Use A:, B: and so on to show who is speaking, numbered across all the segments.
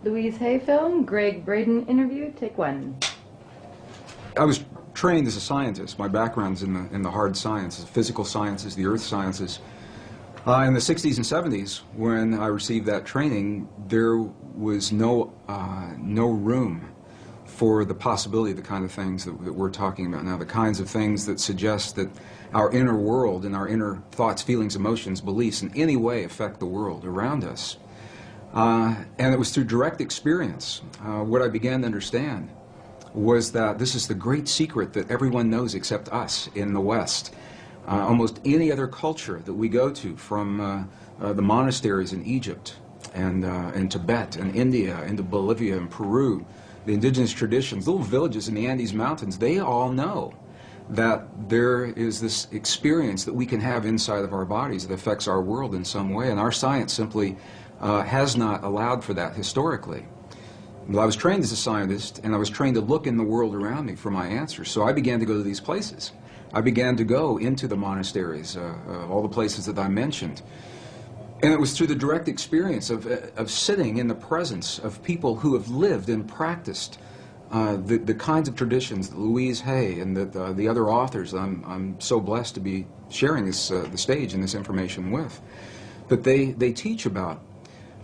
A: Louise Hay film, Greg Braden interview, take one.
B: I was trained as a scientist. My background's in the hard sciences, physical sciences, the earth sciences. In the 60s and 70s, when I received that training, there was no room for the possibility of the kind of things that we're talking about now, the kinds of things that suggest that our inner world and our inner thoughts, feelings, emotions, beliefs in any way affect the world around us. And it was through direct experience. What I began to understand was that this is the great secret that everyone knows except us in the West. Almost any other culture that we go to, from the monasteries in Egypt and Tibet and India into Bolivia and Peru, the indigenous traditions, little villages in the Andes Mountains, they all know that there is this experience that we can have inside of our bodies that affects our world in some way, and our science simply has not allowed for that historically. Well, I was trained as a scientist, and I was trained to look in the world around me for my answers, so I began to go to these places. I began to go into the monasteries, all the places that I mentioned. And it was through the direct experience of sitting in the presence of people who have lived and practiced the kinds of traditions that Louise Hay and the other authors I'm so blessed to be sharing the stage and this information with, that they teach about.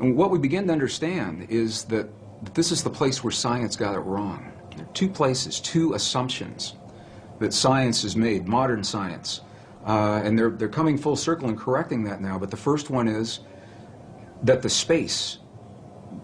B: And what we begin to understand is that this is the place where science got it wrong. There are two places, two assumptions that science has made, modern science. And they're coming full circle and correcting that now. But the first one is that the space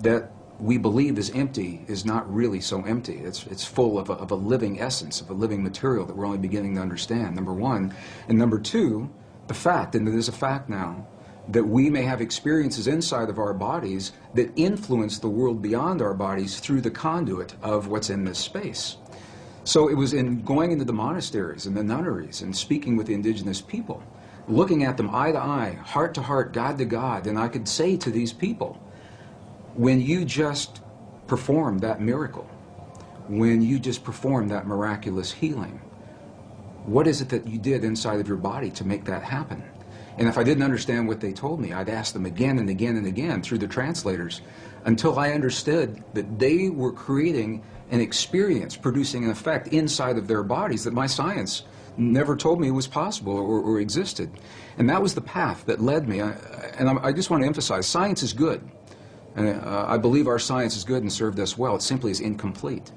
B: that we believe is empty is not really so empty. It's full of a living essence, of a living material that we're only beginning to understand, number one. And number two, the fact, and it is a fact now, that we may have experiences inside of our bodies that influence the world beyond our bodies through the conduit of what's in this space. So it was in going into the monasteries and the nunneries and speaking with the indigenous people, looking at them eye to eye, heart to heart, God to God, and I could say to these people, when you just performed that miracle, when you just performed that miraculous healing, what is it that you did inside of your body to make that happen? And if I didn't understand what they told me, I'd ask them again and again and again through the translators until I understood that they were creating an experience, producing an effect inside of their bodies that my science never told me was possible or existed. And that was the path that led me. I just want to emphasize, science is good. And I believe our science is good and served us well. It simply is incomplete.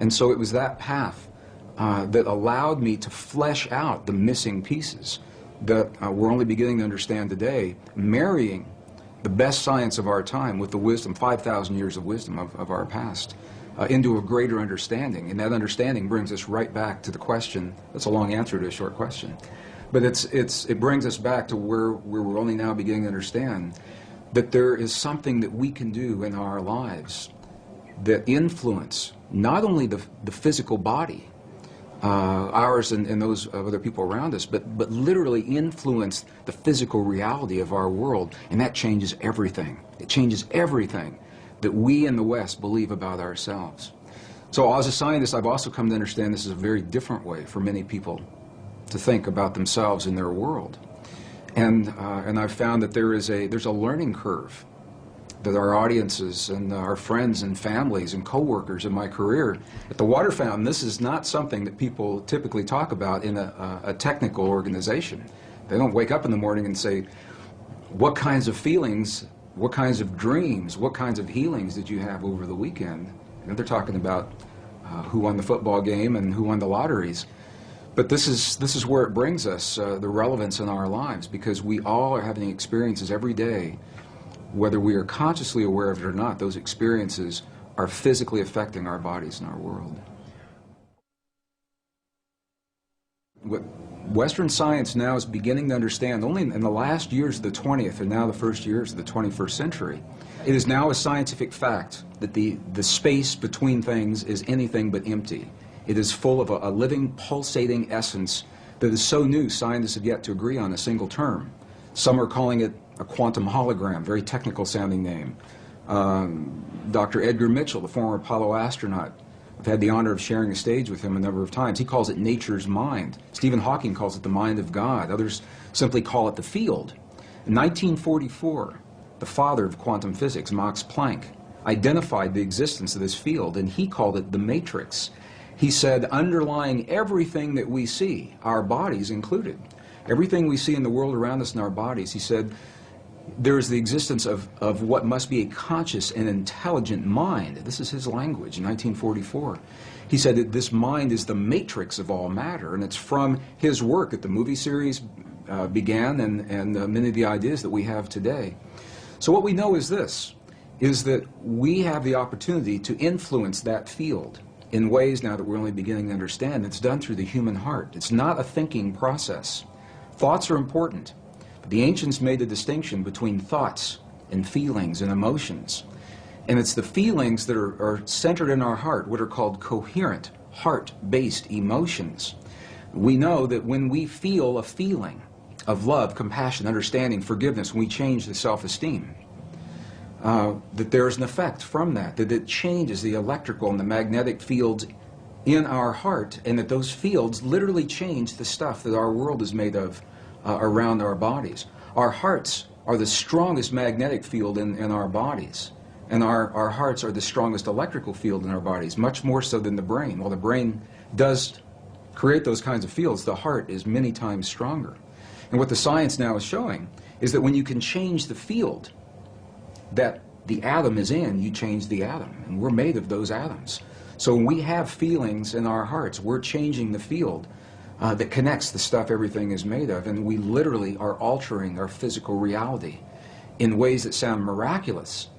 B: And so it was that path that allowed me to flesh out the missing pieces that we're only beginning to understand today, marrying the best science of our time with the wisdom, 5,000 years of wisdom of our past, into a greater understanding. And that understanding brings us right back to the question. That's a long answer to a short question. But it brings us back to where we're only now beginning to understand that there is something that we can do in our lives that influence not only the physical body, ours and those of other people around us, but literally influence the physical reality of our world, and that changes everything. It changes everything that we in the West believe about ourselves. So as a scientist, I've also come to understand this is a very different way for many people to think about themselves and their world. And I've found that there's a learning curve that our audiences and our friends and families and coworkers in my career at the Water Fountain, this is not something that people typically talk about in a technical organization. They don't wake up in the morning and say, what kinds of feelings, what kinds of dreams, what kinds of healings did you have over the weekend? And they're talking about who won the football game and who won the lotteries. But this is where it brings us, the relevance in our lives, because we all are having experiences every day. Whether we are consciously aware of it or not, those experiences are physically affecting our bodies and our world. What Western science now is beginning to understand, only in the last years of the 20th and now the first years of the 21st century, it is now a scientific fact that the space between things is anything but empty. It is full of a living, pulsating essence that is so new, scientists have yet to agree on a single term. Some are calling it a quantum hologram, very technical sounding name. Dr. Edgar Mitchell, the former Apollo astronaut, I've had the honor of sharing a stage with him a number of times. He calls it nature's mind. Stephen Hawking calls it the mind of God. Others simply call it the field. In 1944, the father of quantum physics, Max Planck, identified the existence of this field, and he called it the matrix. He said, underlying everything that we see, our bodies included, everything we see in the world around us in our bodies, he said, there is the existence of what must be a conscious and intelligent mind. This is his language in 1944. He said that this mind is the matrix of all matter, and it's from his work that the movie series began and many of the ideas that we have today. So what we know is this, is that we have the opportunity to influence that field in ways now that we're only beginning to understand. It's done through the human heart. It's not a thinking process. Thoughts are important. The ancients made a distinction between thoughts and feelings and emotions. And it's the feelings that are centered in our heart, what are called coherent, heart-based emotions. We know that when we feel a feeling of love, compassion, understanding, forgiveness, when we change the self-esteem, that there's an effect from that it changes the electrical and the magnetic fields in our heart, and that those fields literally change the stuff that our world is made of around our bodies. Our hearts are the strongest magnetic field in our bodies, and our hearts are the strongest electrical field in our bodies, much more so than the brain. While the brain does create those kinds of fields, the heart is many times stronger. And what the science now is showing is that when you can change the field that the atom is in, you change the atom, and we're made of those atoms. So when we have feelings in our hearts, we're changing the field that connects the stuff everything is made of, and we literally are altering our physical reality in ways that sound miraculous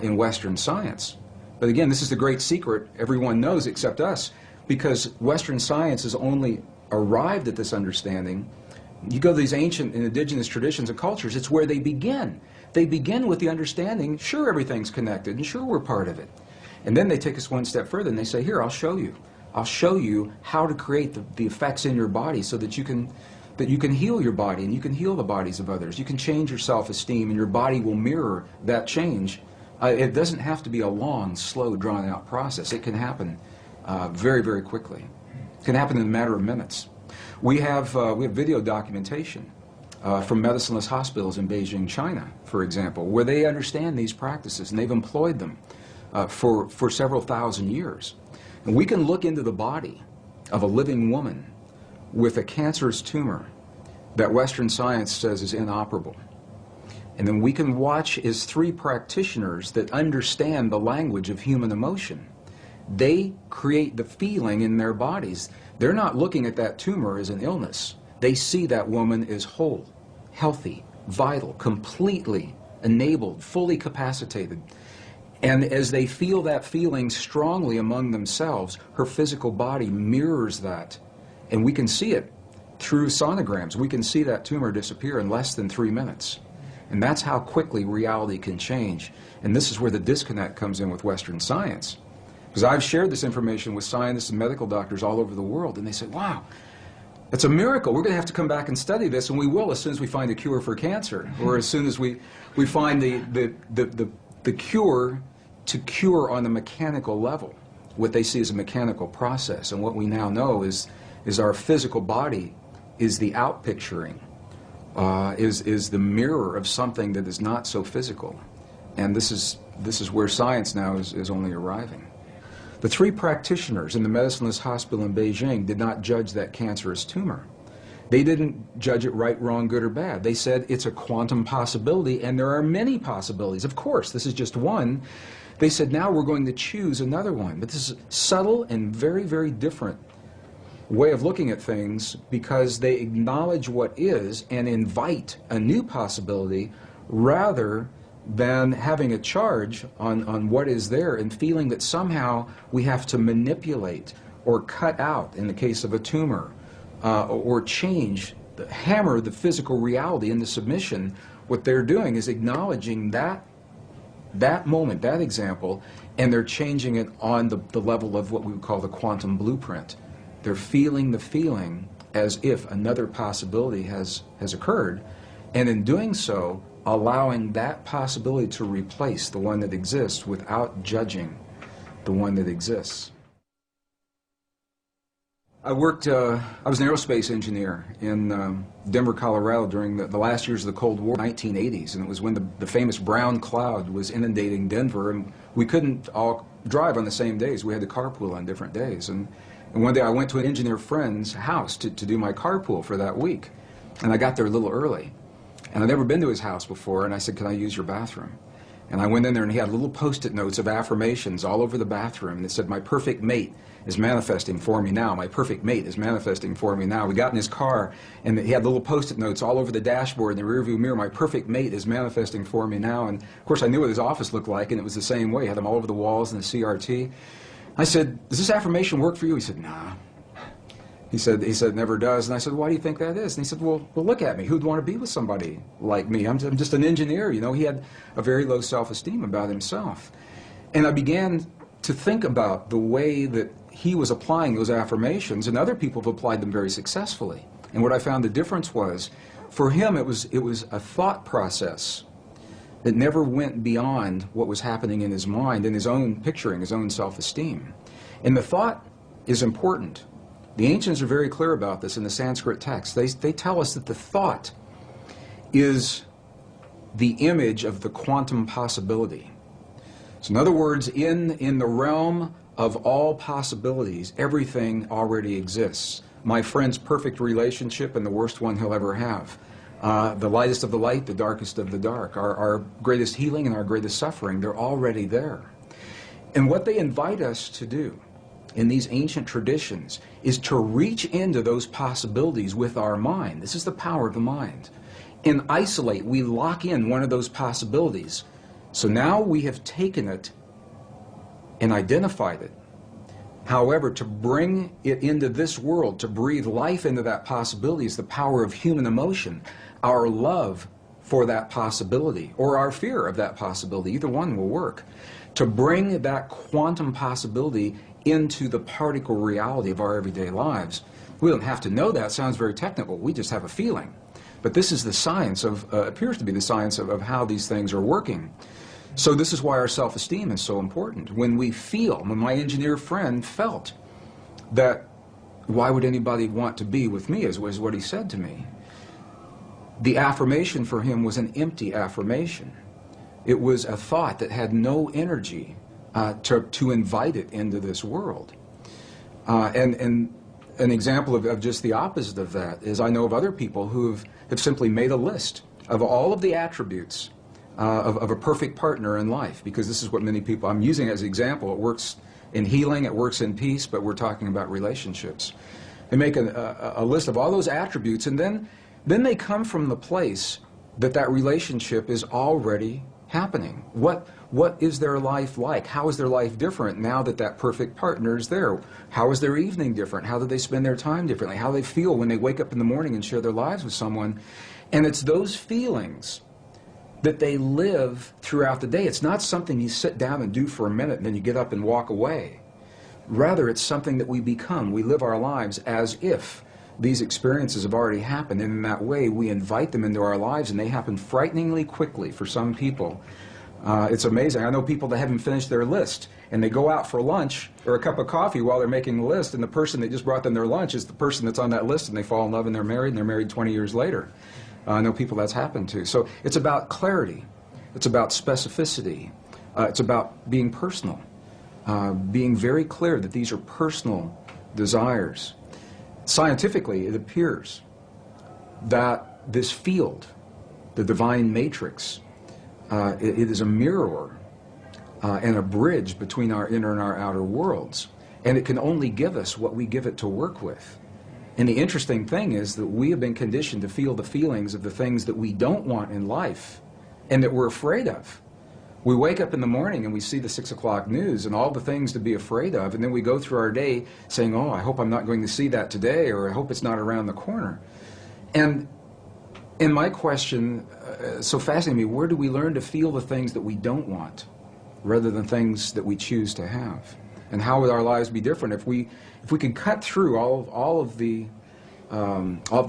B: in Western science. But again, this is the great secret everyone knows except us, because Western science has only arrived at this understanding. You go to these ancient and indigenous traditions and cultures, it's where they begin. They begin with the understanding, sure, everything's connected, and sure, we're part of it. And then they take us one step further and they say, here, I'll show you. I'll show you how to create the effects in your body so that you can heal your body and you can heal the bodies of others. You can change your self-esteem and your body will mirror that change. It doesn't have to be a long, slow, drawn-out process. It can happen very, very quickly. It can happen in a matter of minutes. We have video documentation from medicineless hospitals in Beijing, China, for example, where they understand these practices and they've employed them for several thousand years. And we can look into the body of a living woman with a cancerous tumor that Western science says is inoperable. And then we can watch as three practitioners that understand the language of human emotion. They create the feeling in their bodies. They're not looking at that tumor as an illness. They see that woman as whole, healthy, vital, completely enabled, fully capacitated. And as they feel that feeling strongly among themselves, her physical body mirrors that. And we can see it through sonograms. We can see that tumor disappear in less than 3 minutes. And that's how quickly reality can change. And this is where the disconnect comes in with Western science. Because I've shared this information with scientists and medical doctors all over the world, and they say, wow, it's a miracle. We're going to have to come back and study this, and we will as soon as we find a cure for cancer, or as soon as we find the cure to cure on the mechanical level, what they see as a mechanical process. And what we now know is our physical body is the outpicturing, is the mirror of something that is not so physical. And this is where science now is only arriving. The three practitioners in the medicineless hospital in Beijing did not judge that cancerous tumor. They didn't judge it right, wrong, good, or bad. They said it's a quantum possibility, and there are many possibilities. Of course, this is just one. They said, now we're going to choose another one. But this is subtle and very, very different way of looking at things, because they acknowledge what is and invite a new possibility rather than having a charge on what is there and feeling that somehow we have to manipulate or cut out, in the case of a tumor, or change, hammer the physical reality into submission. What they're doing is acknowledging that moment, that example, and they're changing it on the level of what we would call the quantum blueprint. They're feeling the feeling as if another possibility has occurred, and in doing so, allowing that possibility to replace the one that exists without judging the one that exists. I was an aerospace engineer in Denver, Colorado during the last years of the Cold War, 1980s, and it was when the famous brown cloud was inundating Denver, and we couldn't all drive on the same days. We had to carpool on different days. And one day I went to an engineer friend's house to do my carpool for that week, and I got there a little early. And I'd never been to his house before, and I said, "Can I use your bathroom?" And I went in there, and he had little Post-it notes of affirmations all over the bathroom, and it said, "My perfect mate is manifesting for me now. My perfect mate is manifesting for me now." We got in his car, and he had little Post-it notes all over the dashboard in the rearview mirror. "My perfect mate is manifesting for me now." And of course, I knew what his office looked like, and it was the same way. He had them all over the walls in the CRT. I said, "Does this affirmation work for you?" He said, "Nah." He said, "It never does." And I said, "Why do you think that is?" And he said, well, look at me. Who'd want to be with somebody like me? I'm just an engineer, you know. He had a very low self-esteem about himself. And I began to think about the way that he was applying those affirmations, and other people have applied them very successfully. And what I found the difference was, for him, it was a thought process that never went beyond what was happening in his mind, in his own picturing, his own self-esteem. And the thought is important. The ancients are very clear about this in the Sanskrit text. They tell us that the thought is the image of the quantum possibility. So in other words, in the realm of all possibilities, everything already exists. My friend's perfect relationship and the worst one he'll ever have. The lightest of the light, the darkest of the dark. Our greatest healing and our greatest suffering, they're already there. And what they invite us to do in these ancient traditions is to reach into those possibilities with our mind. This is the power of the mind. And isolate, we lock in one of those possibilities. So now we have taken it and identified it. However, to bring it into this world, to breathe life into that possibility, is the power of human emotion. Our love for that possibility, or our fear of that possibility, either one will work. To bring that quantum possibility into the particle reality of our everyday lives. We don't have to know that. It sounds very technical. We just have a feeling. But this is the science of, appears to be the science of how these things are working. So this is why our self-esteem is so important. When we feel, when my engineer friend felt that, why would anybody want to be with me, is what he said to me. The affirmation for him was an empty affirmation. It was a thought that had no energy to invite it into this world. And an example of just the opposite of that is I know of other people who have simply made a list of all of the attributes of a perfect partner in life, because this is what many people, I'm using as an example. It works in healing, it works in peace, but we're talking about relationships. They make a list of all those attributes, and then they come from the place that relationship is already happening. What is their life like? How is their life different now that perfect partner is there? How is their evening different? How do they spend their time differently? How do they feel when they wake up in the morning and share their lives with someone? And it's those feelings that they live throughout the day. It's not something you sit down and do for a minute and then you get up and walk away. Rather, it's something that we become. We live our lives as if these experiences have already happened, and in that way we invite them into our lives, and they happen frighteningly quickly for some people. It's amazing. I know people that haven't finished their list, and they go out for lunch or a cup of coffee while they're making the list, and the person that just brought them their lunch is the person that's on that list, and they fall in love and they're married 20 years later. I know people that's happened to. So it's about clarity. It's about specificity. It's about being personal. Being very clear that these are personal desires. Scientifically, it appears that this field, the divine matrix, it is a mirror and a bridge between our inner and our outer worlds. And it can only give us what we give it to work with. And the interesting thing is that we have been conditioned to feel the feelings of the things that we don't want in life and that we're afraid of. We wake up in the morning and we see the 6 o'clock news and all the things to be afraid of, and then we go through our day saying, oh, I hope I'm not going to see that today, or I hope it's not around the corner. And my question, so fascinating me, where do we learn to feel the things that we don't want rather than things that we choose to have? And how would our lives be different if we could cut through all of the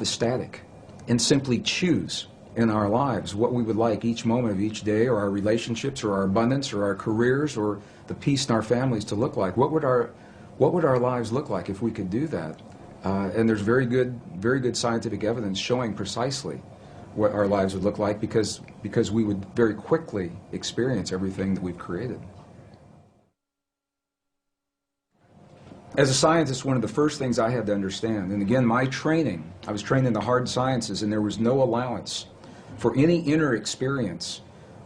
B: static and simply choose in our lives what we would like each moment of each day, or our relationships, or our abundance, or our careers, or the peace in our families to look like? What would our lives look like if we could do that? And there's very good scientific evidence showing precisely what our lives would look like because we would very quickly experience everything that we've created. As a scientist, one of the first things I had to understand, and again, my training, I was trained in the hard sciences, and there was no allowance for any inner experience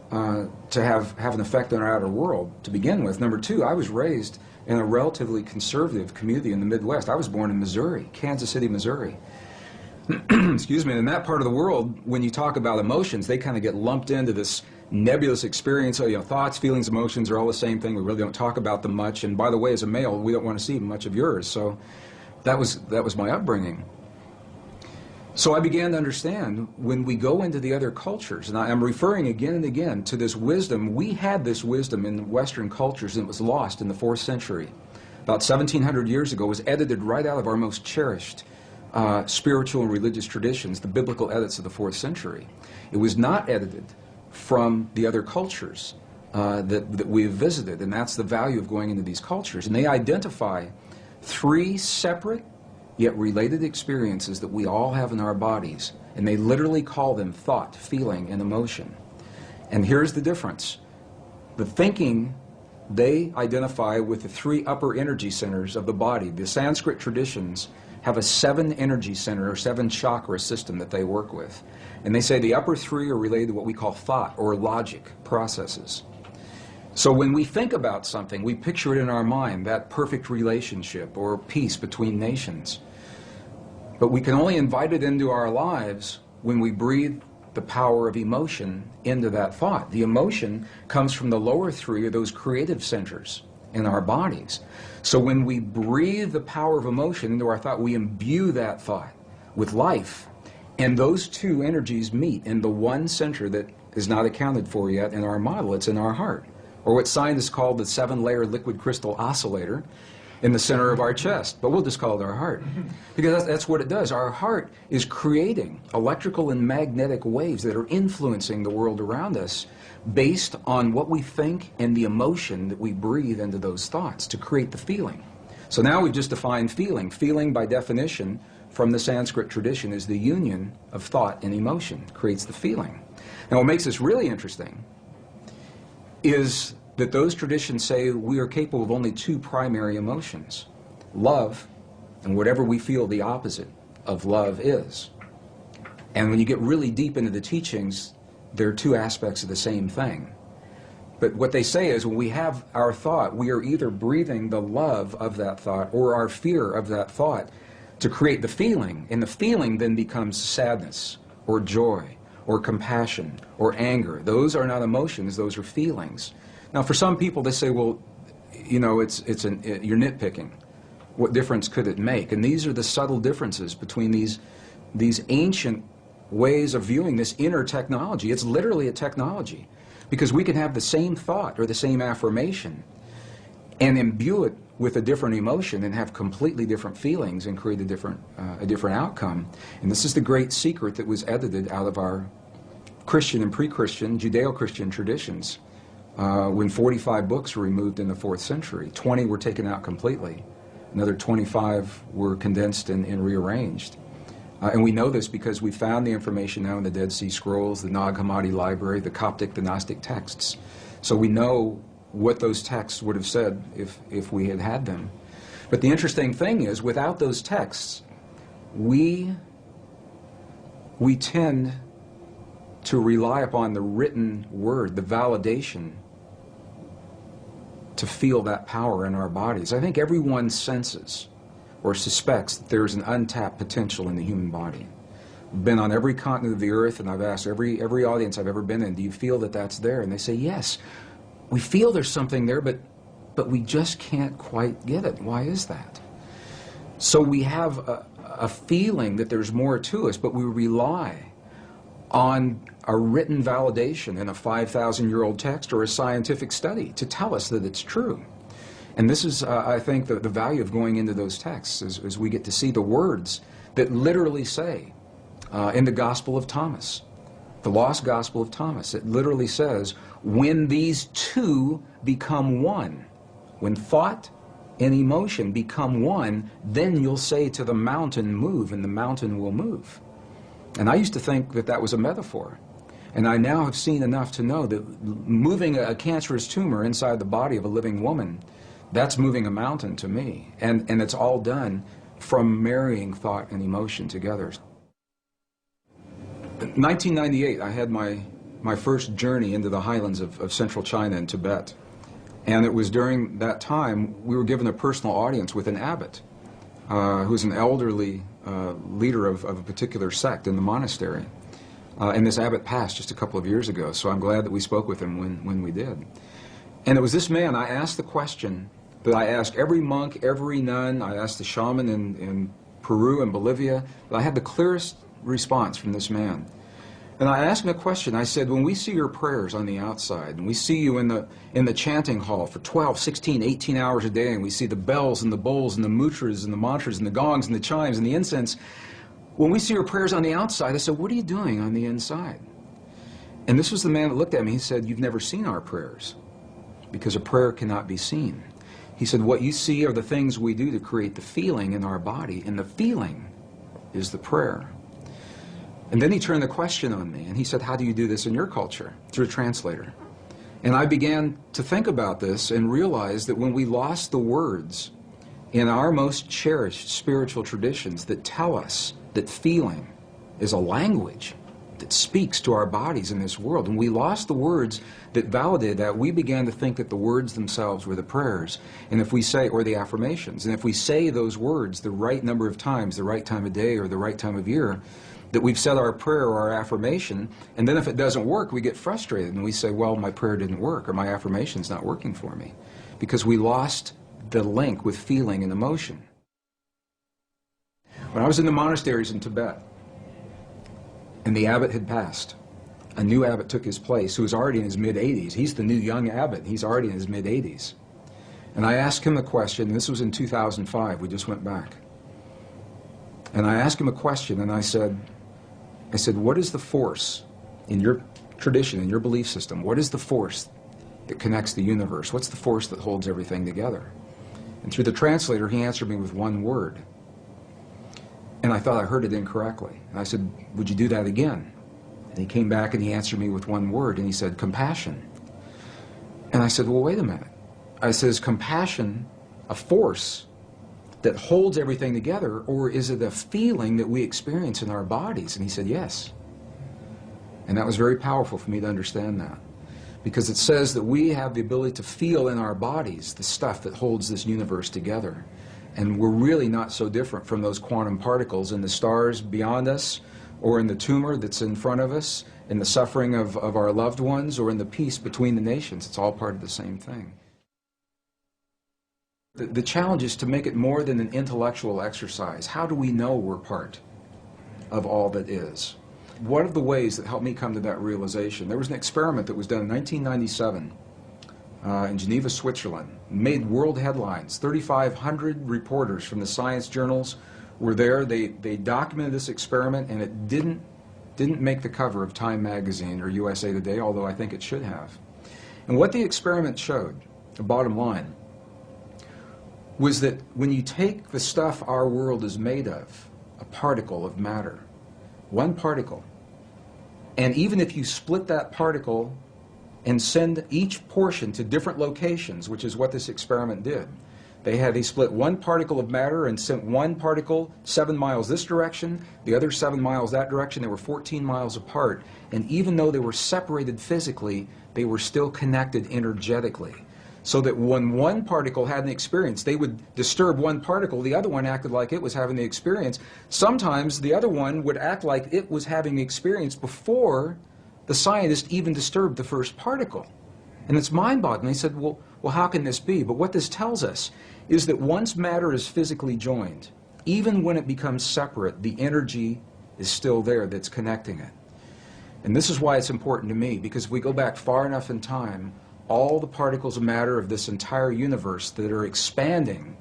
B: to have an effect on our outer world to begin with. Number two, I was raised in a relatively conservative community in the Midwest. I was born in Missouri, Kansas City, Missouri. Excuse me. In that part of the world, when you talk about emotions, they kind of get lumped into this nebulous experience. So, thoughts, feelings, emotions are all the same thing. We really don't talk about them much. And by the way, as a male, we don't want to see much of yours. So that was my upbringing. So I began to understand when we go into the other cultures, and I'm referring again and again to this wisdom. We had this wisdom in Western cultures, and it was lost in the 4th century. About 1,700 years ago, it was edited right out of our most cherished spiritual and religious traditions, the biblical edits of the 4th century. It was not edited from the other cultures that we've visited, and that's the value of going into these cultures. And they identify 3 separate yet related experiences that we all have in our bodies, and they literally call them thought, feeling, and emotion. And here's the difference. The thinking they identify with the 3 upper energy centers of the body. The Sanskrit traditions have a 7 energy center or 7 chakra system that they work with. And they say the upper 3 are related to what we call thought or logic processes. So when we think about something, we picture it in our mind, that perfect relationship or peace between nations. But we can only invite it into our lives when we breathe the power of emotion into that thought. The emotion comes from the lower 3 of those creative centers in our bodies. So when we breathe the power of emotion into our thought, we imbue that thought with life. And those 2 energies meet in the one center that is not accounted for yet in our model. It's in our heart, or what scientists call the 7-layer liquid crystal oscillator in the center of our chest. But we'll just call it our heart, because that's what it does. Our heart is creating electrical and magnetic waves that are influencing the world around us based on what we think and the emotion that we breathe into those thoughts to create the feeling. So now we've just defined feeling. Feeling, by definition, from the Sanskrit tradition, is the union of thought and emotion. It creates the feeling. Now what makes this really interesting is that those traditions say we are capable of only 2 primary emotions: love and whatever we feel the opposite of love is. And when you get really deep into the teachings, there are 2 aspects of the same thing. But what they say is when we have our thought, we are either breathing the love of that thought or our fear of that thought to create the feeling, and the feeling then becomes sadness or joy or compassion or anger. Those are not emotions, those are feelings. Now, for some people, they say, well, you're nitpicking. What difference could it make? And these are the subtle differences between these ancient ways of viewing this inner technology. It's literally a technology, because we can have the same thought or the same affirmation and imbue it with a different emotion and have completely different feelings and create a different outcome. And this is the great secret that was edited out of our Christian and pre-Christian, Judeo-Christian traditions. When 45 books were removed in the 4th century, 20 were taken out completely. Another 25 were condensed and rearranged. And we know this because we found the information now in the Dead Sea Scrolls, the Nag Hammadi Library, the Coptic, the Gnostic texts. So we know what those texts would have said if we had had them. But the interesting thing is, without those texts, we tend to rely upon the written word, the validation, to feel that power in our bodies. I think everyone senses or suspects that there's an untapped potential in the human body. I've been on every continent of the earth, and I've asked every audience I've ever been in, do you feel that that's there? And they say, yes, we feel there's something there, but we just can't quite get it. Why is that? So we have a feeling that there's more to us, but we rely on a written validation in a 5,000-year-old text or a scientific study to tell us that it's true. And this is, I think, the value of going into those texts, is we get to see the words that literally say, in the Gospel of Thomas, the lost Gospel of Thomas, it literally says, when these 2 become one, when thought and emotion become one, then you'll say to the mountain, move, and the mountain will move. And I used to think that that was a metaphor. And I now have seen enough to know that moving a cancerous tumor inside the body of a living woman, that's moving a mountain to me. And it's all done from marrying thought and emotion together. In 1998, I had my first journey into the highlands of central China and Tibet. And it was during that time we were given a personal audience with an abbot, who's an elderly leader of a particular sect in the monastery. And this abbot passed just a couple of years ago, so I'm glad that we spoke with him when we did. And it was this man, I asked the question that I asked every monk, every nun, I asked the shaman in Peru and Bolivia, but I had the clearest response from this man. And I asked him a question. I said, when we see your prayers on the outside, and we see you in the chanting hall for 12, 16, 18 hours a day, and we see the bells and the bowls and the mudras and the mantras and the gongs and the chimes and the incense, when we see your prayers on the outside, I said, what are you doing on the inside? And this was the man that looked at me. He said, you've never seen our prayers, because a prayer cannot be seen. He said, what you see are the things we do to create the feeling in our body, and the feeling is the prayer. And then he turned the question on me, and he said, how do you do this in your culture? Through a translator. And I began to think about this and realized that when we lost the words in our most cherished spiritual traditions that tell us that feeling is a language that speaks to our bodies in this world, and we lost the words that validated that, we began to think that the words themselves were the prayers, and if we say, or the affirmations, and if we say those words the right number of times, the right time of day or the right time of year, that we've said our prayer or our affirmation, and then if it doesn't work, we get frustrated and we say, well, my prayer didn't work, or my affirmation's not working for me, because we lost the link with feeling and emotion. When I was in the monasteries in Tibet, and the abbot had passed, a new abbot took his place, who was already in his mid-80s. He's the new young abbot. He's already in his mid-80s. And I asked him a question, and this was in 2005. We just went back. And I asked him a question, and I said, what is the force in your tradition, in your belief system? What is the force that connects the universe? What's the force that holds everything together? And through the translator, he answered me with one word. And I thought I heard it incorrectly. And I said, would you do that again? And he came back and he answered me with one word, and he said, compassion. And I said, well, wait a minute. I said, is compassion a force that holds everything together, or is it a feeling that we experience in our bodies? And he said, yes. And that was very powerful for me to understand that, because it says that we have the ability to feel in our bodies the stuff that holds this universe together. And we're really not so different from those quantum particles in the stars beyond us, or in the tumor that's in front of us, in the suffering of our loved ones, or in the peace between the nations. It's all part of the same thing. The challenge is to make it more than an intellectual exercise. How do we know we're part of all that is? One of the ways that helped me come to that realization, there was an experiment that was done in 1997 in Geneva, Switzerland. Made world headlines. 3,500 reporters from the science journals were there. They documented this experiment, and it didn't make the cover of Time magazine or USA Today, although I think it should have. And what the experiment showed, the bottom line, was that when you take the stuff our world is made of, a particle of matter, one particle, and even if you split that particle and send each portion to different locations, which is what this experiment did. They split one particle of matter and sent one particle 7 miles this direction, the other 7 miles that direction. They were 14 miles apart, and even though they were separated physically, they were still connected energetically. So that when one particle had an experience, they would disturb one particle, the other one acted like it was having the experience. Sometimes the other one would act like it was having the experience before the scientist even disturbed the first particle. And it's mind-boggling. They said, well, how can this be? But what this tells us is that once matter is physically joined, even when it becomes separate, the energy is still there that's connecting it. And this is why it's important to me, because if we go back far enough in time, all the particles of matter of this entire universe that are expanding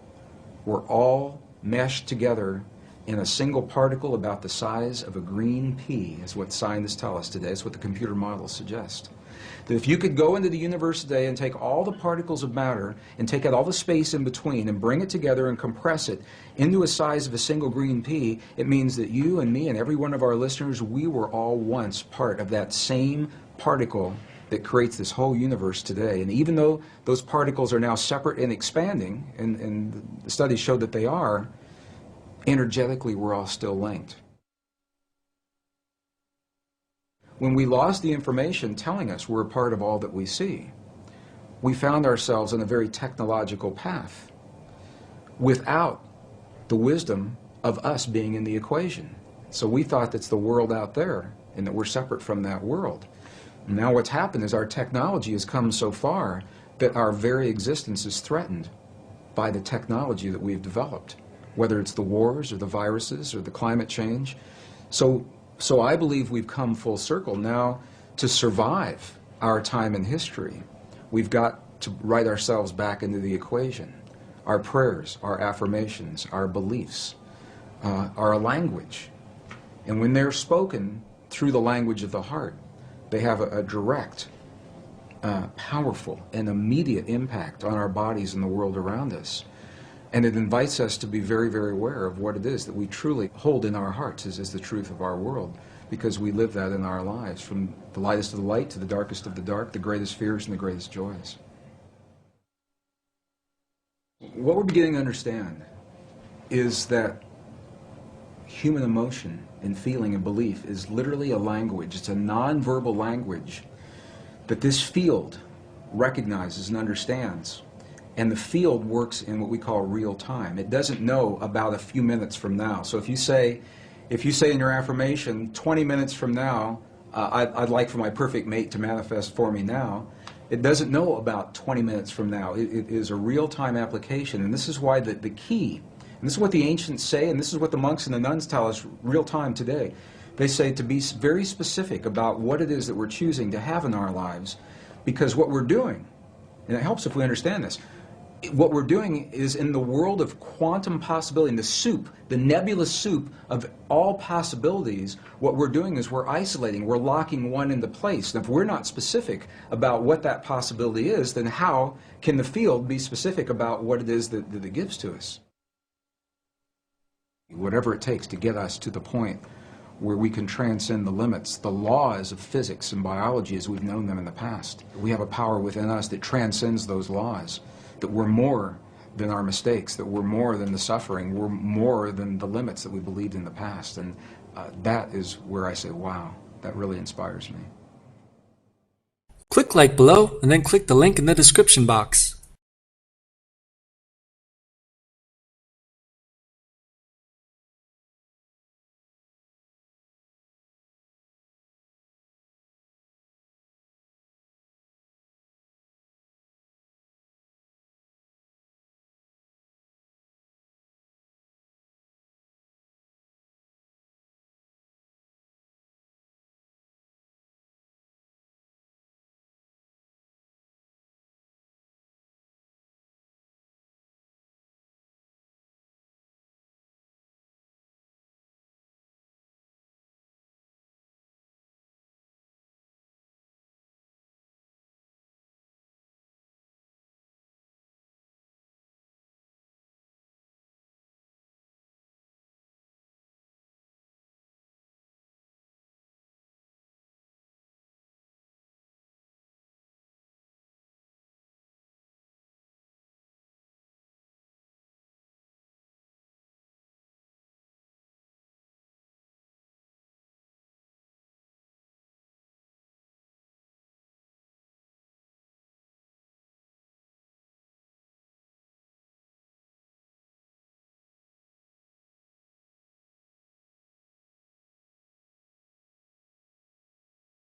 B: were all meshed together in a single particle about the size of a green pea, is what scientists tell us today. It's what the computer models suggest. That if you could go into the universe today and take all the particles of matter and take out all the space in between and bring it together and compress it into a size of a single green pea, it means that you and me and every one of our listeners, we were all once part of that same particle that creates this whole universe today. And even though those particles are now separate and expanding, and the studies showed that they are, energetically we're all still linked. When we lost the information telling us we're a part of all that we see, we found ourselves on a very technological path without the wisdom of us being in the equation. So we thought that's the world out there and that we're separate from that world. Now what's happened is our technology has come so far that our very existence is threatened by the technology that we've developed, whether it's the wars or the viruses or the climate change. So I believe we've come full circle now to survive our time in history. We've got to write ourselves back into the equation. Our prayers, our affirmations, our beliefs, our language. And when they're spoken through the language of the heart, they have a direct, powerful, and immediate impact on our bodies and the world around us. And it invites us to be very, very aware of what it is that we truly hold in our hearts as the truth of our world, because we live that in our lives, from the lightest of the light to the darkest of the dark, the greatest fears and the greatest joys. What we're beginning to understand is that human emotion and feeling and belief is literally a language. It's a non-verbal language that this field recognizes and understands. And the field works in what we call real time. It doesn't know about a few minutes from now. So if you say in your affirmation, 20 minutes from now, I'd like for my perfect mate to manifest for me now, it doesn't know about 20 minutes from now. It is a real-time application. And this is why the key, and this is what the ancients say, and this is what the monks and the nuns tell us real-time today. They say to be very specific about what it is that we're choosing to have in our lives, because what we're doing, and it helps if we understand this, what we're doing is in the world of quantum possibility, in the soup, the nebulous soup of all possibilities, what we're doing is we're isolating, we're locking one into place. And if we're not specific about what that possibility is, then how can the field be specific about what it is that it gives to us? Whatever it takes to get us to the point where we can transcend the limits, the laws of physics and biology as we've known them in the past. We have a power within us that transcends those laws, that we're more than our mistakes, that we're more than the suffering, we're more than the limits that we believed in the past. And that is where I say, wow, that really inspires me.
C: Click like below and then click the link in the description box.